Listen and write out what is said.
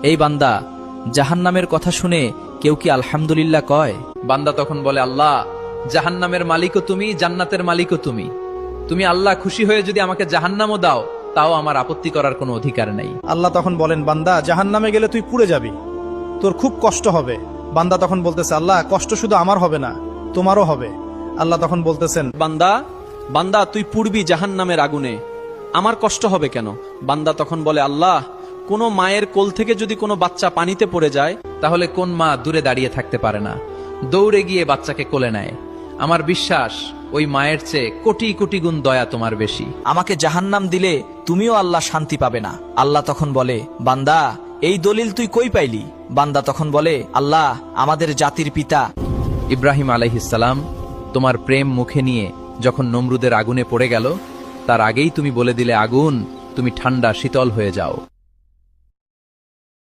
এই বান্দা, জাহান্নামের কথা শুনে কেউ কি আলহামদুলিল্লাহ কয়? বান্দা তখন বলে, আল্লাহ, জাহান্নামের মালিকও তুমি, জান্নাতের মালিকও তুমি। তুমি আল্লাহ খুশি হয়ে যদি আমাকে জাহান্নামও দাও, তাও আমার আপত্তি করার কোনো অধিকার নেই। আল্লাহ তখন বলেন, বান্দা, জাহান্নামে গেলে তুই পুড়ে যাবি, তোর খুব কষ্ট হবে। বান্দা তখন বলতেছে, আল্লাহ, কষ্ট শুধু আমার হবে না, তোমারও হবে। আল্লাহ তখন বলতেছেন, বান্দা, বান্দা তুই পুড়বি জাহান্নামের আগুনে, আমার কষ্ট হবে কেন? বান্দা তখন বলে, আল্লাহ, কোনো মায়ের কোল থেকে যদি কোনো বাচ্চা পানিতে পড়ে যায়, তাহলে কোন মা দূরে দাঁড়িয়ে থাকতে পারে না, দৌড়ে গিয়ে বাচ্চাকে কোলে নেয়? আমার বিশ্বাস ওই মায়ের চেয়ে কোটি কোটি গুণ দয়া তোমার বেশি। আমাকে জাহান্নাম দিলে তুমিও আল্লাহ শান্তি পাবে না। আল্লাহ তখন বলে, বান্দা, এই দলিল তুই কই পাইলি? বান্দা তখন বলে, আল্লাহ, আমাদের জাতির পিতা ইব্রাহিম আলাইহিসসালাম তোমার প্রেম মুখে নিয়ে যখন নমরুদের আগুনে পড়ে গেল, তার আগেই তুমি বলে দিলে, আগুন, তুমি ঠান্ডা শীতল হয়ে যাও।